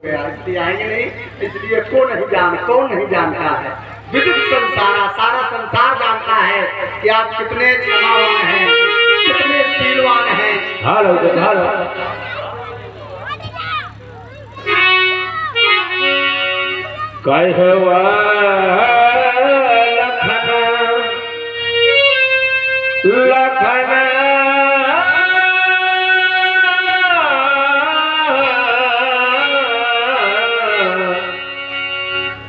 इसलिए आएंगे नहीं, इसलिए कौन नहीं जानता है। विद्युत संसारा, सारा संसार जानता है कि आप कितने क्षमावान हैं, कितने शीलवान हैं। हेलो कहवा लखन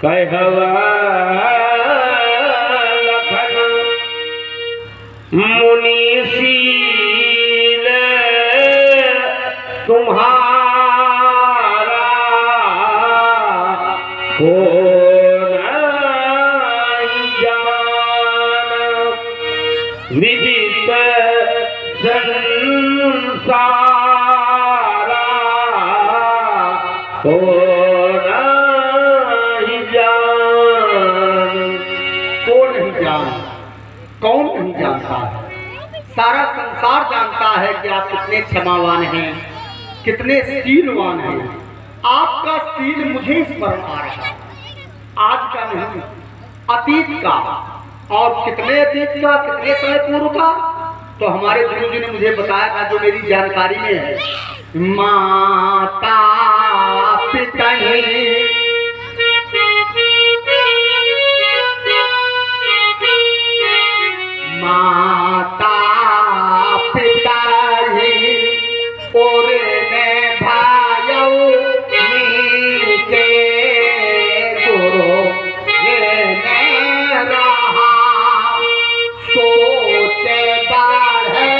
कहवा लखन मुनीशील तुम्हारा को विदित संसारा को नहीं जान। कौन नहीं जानता है? सारा संसार जानता है कि आप कितने क्षमावान हैं, कितने शीलवान हैं। आपका शील मुझे स्मरण आ रहा है, आज का नहीं, अतीत का। और कितने अतीत का, कितने समय पूर्व का, तो हमारे गुरुजी ने मुझे बताया था, जो मेरी जानकारी में है। माता पिता माता पिता और ने भाइयों नीचे गुरु ने रहा सोचे बाढ़े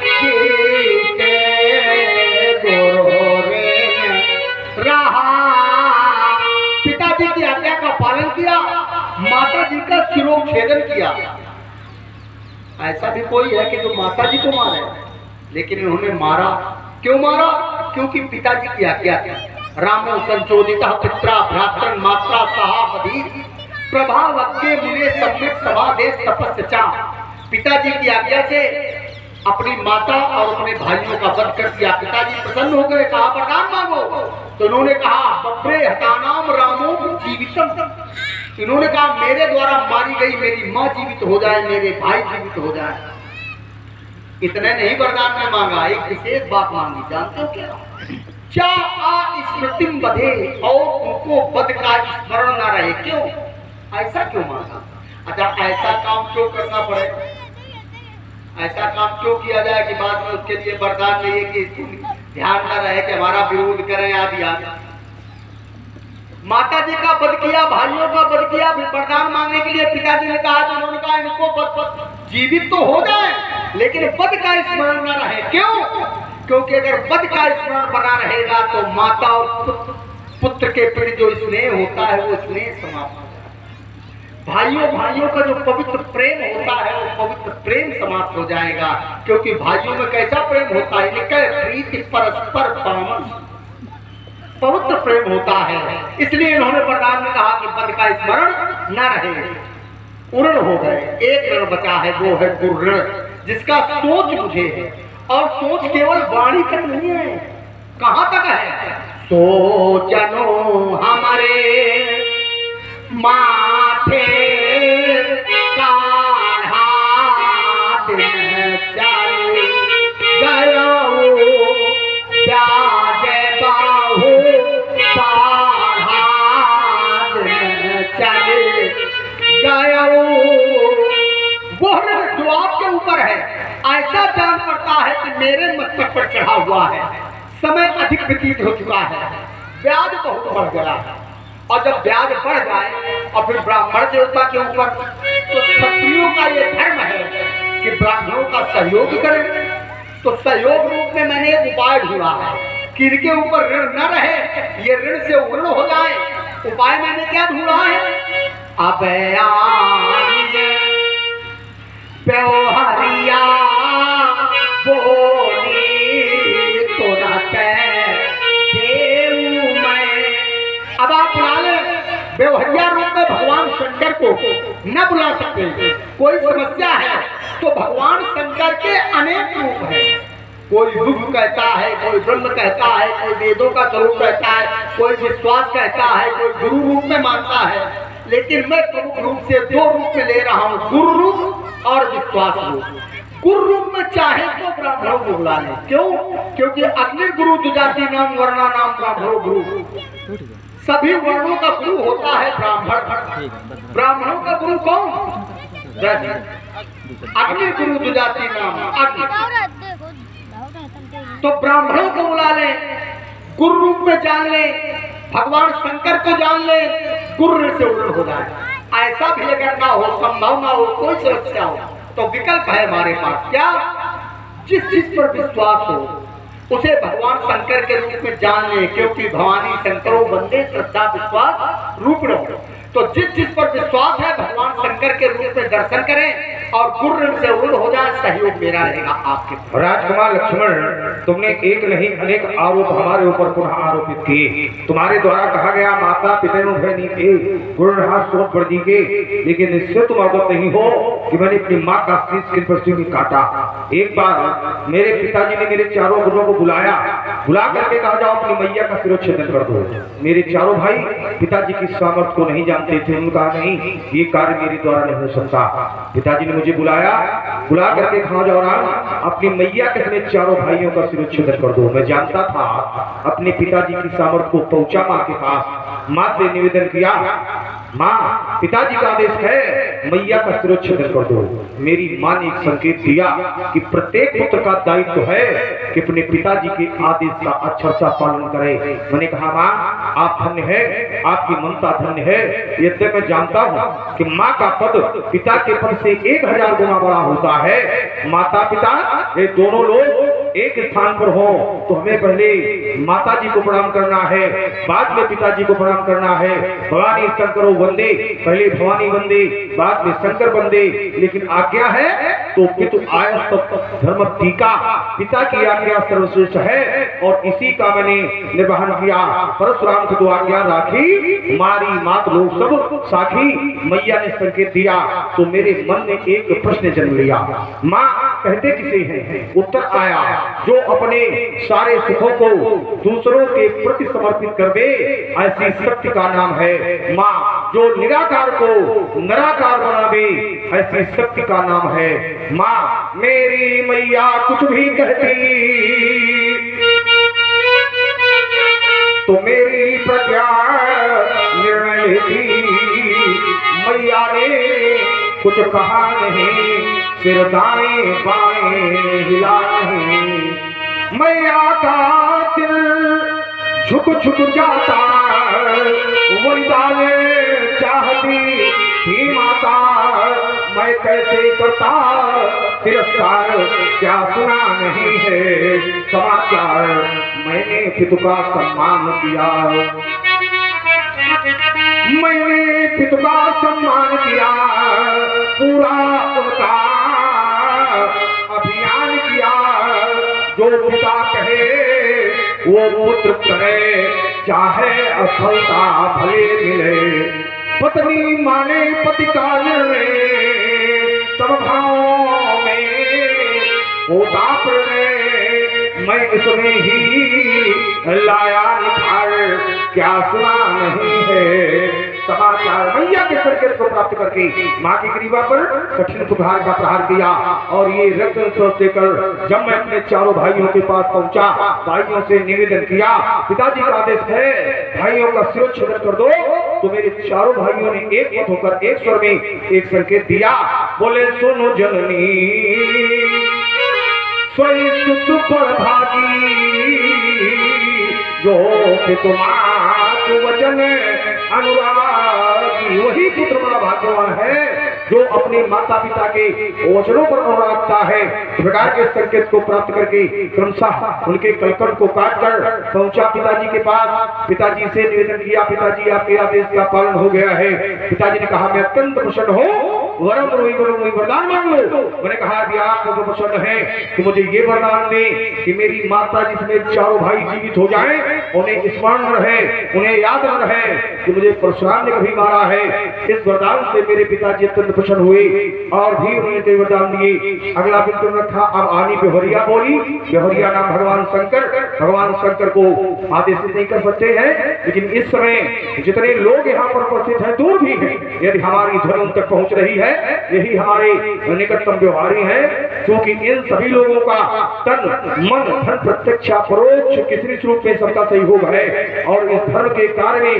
जीते गुरु ने रहा। पिताजी की आज्ञा का पालन किया, माता जी का शिरोच्छेदन किया। ऐसा भी कोई है कि जो माता जी को मारे, लेकिन इन्होंने मारा। क्यों मारा? क्योंकि पिताजी की आज्ञा थी। रामो संचोदिता पित्रा भ्रातरन मात्रा सहावधि प्रभावज्ञे मुने सम्यक समादेश तपस्या। पिताजी की आज्ञा से अपनी माता और अपने भाइयों का वध कर दिया। पिताजी प्रसन्न हो गए, कहा वरदान मांगो। तो उन्होंने कहा बब्रे हतानाम रामो जीवितम। इन्होंने कहा मेरे द्वारा मारी गई मेरी माँ जीवित हो जाए, मेरे भाई जीवित हो जाए। इतने नहीं वरदान में मांगा, एक विशेष बात मांगी। जानते हो क्या? चा स्मृतिम बधे, और उनको वध का स्मरण न रहे। क्यों? ऐसा क्यों मांगा? अच्छा, ऐसा काम क्यों करना पड़े? ऐसा काम क्यों किया जाए कि बाद में उसके लिए वरदान चाहिए कि ध्यान न रहे कि हमारा विरोध करें आदि आदि। माता जी का वध किया, भाइयों का वध किया, वरदान मांगने के लिए पिताजी ने कहा। तो उन्होंने कहा इनको जीवित तो हो जाए, लेकिन वध का स्मरण न रहे। क्यों? क्योंकि अगर वध का स्मरण बना रहेगा तो माता और पुत्र के प्रति जो स्नेह होता है वो स्नेह समाप्त हो जाएगा। भाइयों का जो पवित्र प्रेम होता है वो पवित्र प्रेम समाप्त हो जाएगा। क्योंकि भाइयों में कैसा प्रेम होता है? प्रीति परस्पर पावन, पवित्र प्रेम होता है। इसलिए इन्होंने वरदान में कहा कि वध का स्मरण न रहे। उरण हो गए, एक ऋण बचा है, वो है गुरुऋण, जिसका सोच मुझे है। और सोच केवल वाणी तक नहीं है, कहां तक है? सोचनो हमारे माथे का हाथ चल गयो प्याज बाहु चल गयो। वो जो आपके ऊपर है, ऐसा जान पड़ता है कि मेरे मस्तक पर चढ़ा हुआ है। समय अधिक व्यतीत हो चुका है, ब्याज बहुत बढ़ गया है। और जब ब्याज बढ़ जाए और फिर ब्राह्मण देवता के ऊपर, तो क्षत्रियों का ये धर्म है कि ब्राह्मणों का सहयोग करें। तो सहयोग रूप में मैंने एक उपाय ढूंढा है कि इनके ऊपर ऋण न रहे, ये ऋण से उर्ण हो जाए। उपाय मैंने क्या ढूंढा है? अब व्यवहारिया बोली तो न देव मैं। अब आप बुला ले, व्यवहारिया रूप में भगवान शंकर को न बुला सकते। कोई समस्या है तो भगवान शंकर के अनेक रूप हैं। कोई युग कहता है, कोई ब्रह्म कहता है, कोई वेदों का स्वरूप कहता है, कोई विश्वास कहता है, कोई गुरु रूप में मानता है। लेकिन मैं प्रमुख रूप से दो रूप में ले रहा हूँ, गुरु रूप और विश्वास रूप। गुरु रूप में चाहे तो ब्राह्मणों को बुला लें। क्यों? क्योंकि अग्नि गुरु दुजाति नाम वर्णा नाम ब्राह्मणों गुरु। सभी वर्णों का गुरु होता है ब्राह्मण। ब्राह्मणों का गुरु कौन? अग्नि गुरु दुजाति नाम अग्नि। तो ब्राह्मणों को बुला लें, गुरु रूप में जान लें, भगवान शंकर को जान लें, गुरु से उल्ट हो जाए। ऐसा भी अगर ना हो, संभव ना हो, कोई समस्या हो, तो विकल्प है हमारे पास। क्या? जिस चीज पर विश्वास हो उसे भगवान शंकर के रूप में जान ले, क्योंकि भवानी शंकरो वंदे श्रद्धा विश्वास रूप लो। तो जिस चीज पर विश्वास है भगवान शंकर के रूप में दर्शन करें और गुरु से उल्ट हो जाए, सहयोग मेरा रहेगा आपके। राजकुमार लक्ष्मण, तुमने एक नहीं अनेक आरोप हमारे ऊपर पुनः आरोपित किए। तुम्हारे द्वारा कहा गया माता पिता के गुरु सोच पर दी के, लेकिन इससे तुम अवगत नहीं हो कि मैंने अपनी माँ का शीश किन पश्चिम में काटा। एक बार मेरे पिताजी ने मेरे चारों गुरुओं को बुलाया, बुला करके कहा जाओ अपनी मैया का शिरोच्छेदन कर दो। मेरे चारों भाई पिताजी की सामर्थ्य को नहीं जानते थे। उन्होंने कहा नहीं, ये कार्य मेरे द्वारा नहीं हो सकता। पिताजी ने मुझे बुलाया, बुला करके कहा जाओ राम अपनी मैया के समेत चारों भाइयों का शिरोच्छेदन कर दो। मैं जानता था अपने पिताजी की सामर्थ्य को। पहुंचा माँ के पास, माँ से निवेदन किया, माँ पिताजी का आदेश है मैया का शिरोच्छेदन कर दो। मेरी माँ ने एक संकेत दिया कि प्रत्येक पुत्र का दायित्व है कि अपने पिताजी के आदेश का अच्छा सा पालन करे। मैंने कहा माँ आप धन्य है, आपकी ममता धन्य है। यद्यपि मैं जानता हूँ कि माँ का पद पिता के पद से 1000 गुना बड़ा होता है। माता पिता ये दोनों लोग एक स्थान पर हो तो हमें पहले माता जी को प्रणाम करना है, बाद में पिताजी को प्रणाम करना है। भवानी शंकरो वंदे, पहले भवानी वंदे, बाद में शंकर वंदे। लेकिन आज्ञा है तो पितु आय धर्म टीका, पिता की आज्ञा सर्वश्रेष्ठ है और इसी का मैंने निर्वहन किया। परशुराम की तो आज्ञा राखी, मारी मात लोग सब साखी। मैया ने संकेत दिया तो मेरे मन में एक प्रश्न जन्म लिया, माँ कहते किसे हैं? उत्तर आया, जो अपने सारे सुखों को दूसरों के प्रति समर्पित कर दे, ऐसी शक्ति का नाम है माँ। जो निराकार को निराकार बना दे, ऐसी शक्ति का नाम है माँ। मेरी मैया कुछ भी कहती तो मेरी प्रज्ञा निर्णय लेती। मैया ने कुछ कहा नहीं, सिर दाएं बाएं हिला नहीं। मैया का दिल झुक झुक जाता, वरदान चाहती थी माता। मैं कैसे करता तिरस्कार, क्या सुना नहीं है समाचार। मैंने पितु का सम्मान किया, मैंने पितु का सम्मान किया, पूरा उनका अभियान किया। जो पिता कहे वो पुत्र करे, चाहे असफलता भले मिले। पत्नी माने पति का निर्णय, तब भाव में होता प्रणय। मैं इसमें ही लाया निखार, क्या सुना नहीं है समाचार। मैया के संकेत को प्राप्त करके माँ की ग्रीवा पर कठिन कुठार का प्रहार किया और ये रत्न स्रोत देकर जब मैं अपने चारों भाइयों के पास पहुंचा, भाइयों से निवेदन किया, पिताजी का आदेश है भाइयों का शिरोच्छेदन कर दो। तो मेरे चारों भाइयों ने एक मत होकर एक स्वर में एक संकेत दिया, बोले सुनो जननी स्वयं सुत पर भागी, जो पितुमात वचन अनुरागी। वही पुत्र बड़ा भाग्यवान है जो अपने माता पिता के वचनों पर अनुराग रखता है। इस प्रकार के संकेत को प्राप्त करके क्रमशः उनके कलकल को काट कर पहुंचा पिताजी के पास। पिताजी से निवेदन किया, पिताजी आपके आदेश का पालन हो गया है। पिताजी ने कहा मैं अत्यंत प्रसन्न हूँ वरम वही वरदान मांग लो। मैंने कहा कि आपको तो पसंद है कि मुझे ये वरदान दे कि मेरी माता जिसमें चारों भाई जीवित हो जाएं, उन्हें स्मरण रहे, उन्हें याद न रहे कि मुझे परशुराम ने कभी मारा है। इस वरदान से मेरे पिताजी अत्यंत प्रसन्न हुए और भी उन्होंने कई वरदान दिए। अगला बिंदु रखा। अब आनी बेहरिया बोली। बेहरिया नाम भगवान शंकर को आदेशित नहीं कर सकते हैं, लेकिन इस समय जितने लोग यहाँ पर उपस्थित हैं, दूर भी हैं, यदि हमारी ध्वनि उन तक पहुंच रही है, यही हमारे निकटतम व्यवहारी हैं, क्योंकि इन सभी लोगों का तन मन धन प्रत्यक्ष परोक्ष किसी रूप में सबका सहयोग है और इस धर्म के कार्य में